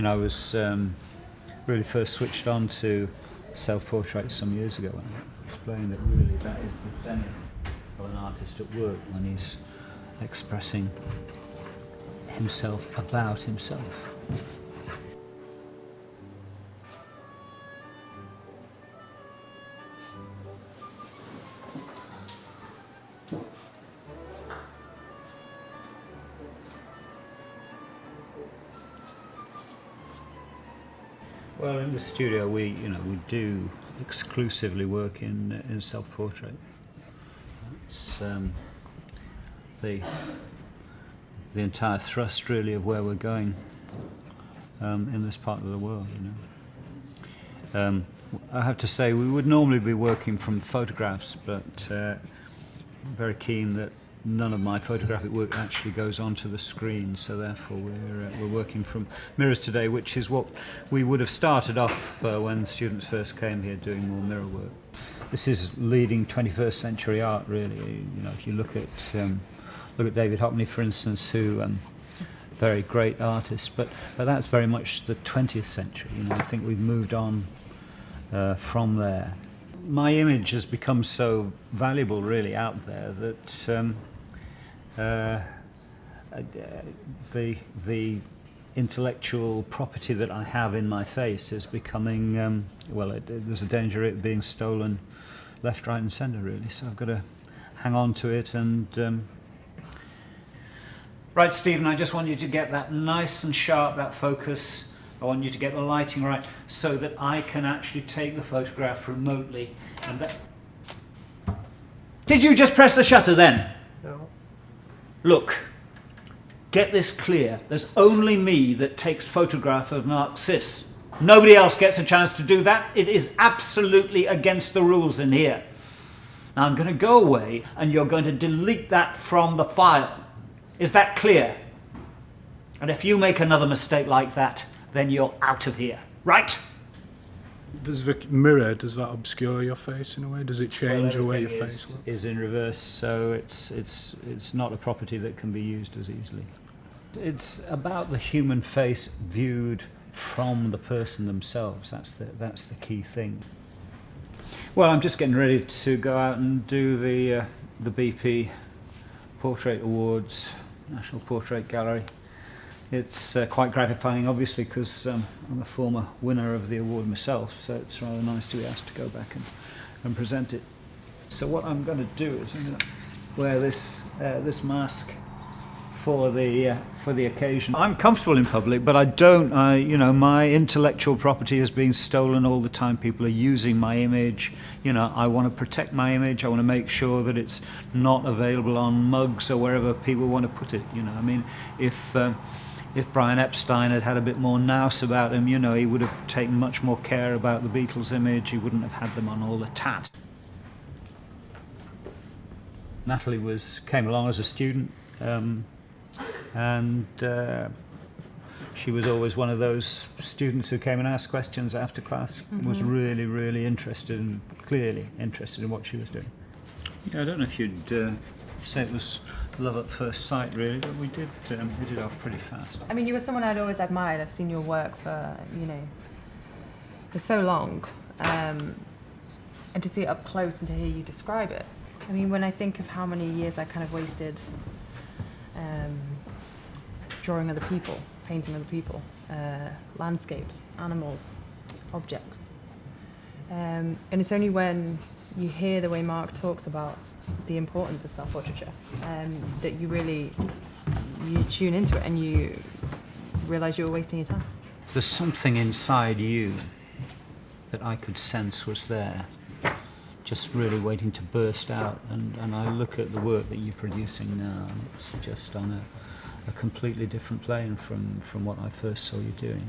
I was really first switched on to self-portrait some years ago, and I explained that really that is the zenith of an artist at work, when he's expressing himself about himself. Well, in the studio, we do exclusively work in self-portrait. It's the entire thrust, really, of where we're going in this part of the world. I have to say, we would normally be working from photographs, but I'm very keen that none of my photographic work actually goes onto the screen, so therefore we're working from mirrors today, which is what we would have started off when students first came here, doing more mirror work. This is leading 21st century art, really. If you look at David Hockney, for instance, who very great artist, but that's very much the 20th century. I think we've moved on from there. My image has become so valuable, really, out there that the intellectual property that I have in my face is becoming, there's a danger of it being stolen left, right and centre, really, so I've got to hang on to it. And right, Stephen, I just want you to get that nice and sharp, that focus. I want you to get the lighting right so that I can actually take the photograph remotely. And that... Did you just press the shutter then? No. Look, get this clear. There's only me that takes photograph of Mark Ciss. Nobody else gets a chance to do that. It is absolutely against the rules in here. Now I'm going to go away and you're going to delete that from the file. Is that clear? And if you make another mistake like that, then you're out of here, right? Does the mirror, does that obscure your face in a way? Does it change the way your face looks? Is in reverse, so it's not a property that can be used as easily. It's about the human face viewed from the person themselves. That's the key thing. Well, I'm just getting ready to go out and do the BP Portrait Awards, National Portrait Gallery. It's quite gratifying, obviously, because I'm a former winner of the award myself, so it's rather nice to be asked to go back and present it. So what I'm going to do is I'm going to wear this mask for the occasion. I'm comfortable in public, but I don't. My intellectual property is being stolen all the time. People are using my image. I want to protect my image. I want to make sure that it's not available on mugs or wherever people want to put it. If Brian Epstein had had a bit more nous about him, he would have taken much more care about the Beatles image. He wouldn't have had them on all the tat. Natalie came along as a student, and she was always one of those students who came and asked questions after class. Was really, really interested, and clearly interested in what she was doing. Yeah, I don't know if you'd say it was love at first sight, really, but we did hit it off pretty fast. I mean, you were someone I'd always admired. I've seen your work for so long, and to see it up close and to hear you describe it. I mean, when I think of how many years I kind of wasted drawing other people, painting other people, landscapes, animals, objects, and it's only when you hear the way Mark talks about the importance of self-portraiture that you tune into it and you realise you were wasting your time. There's something inside you that I could sense was there, just really waiting to burst out, and I look at the work that you're producing now, and it's just on a completely different plane from what I first saw you doing.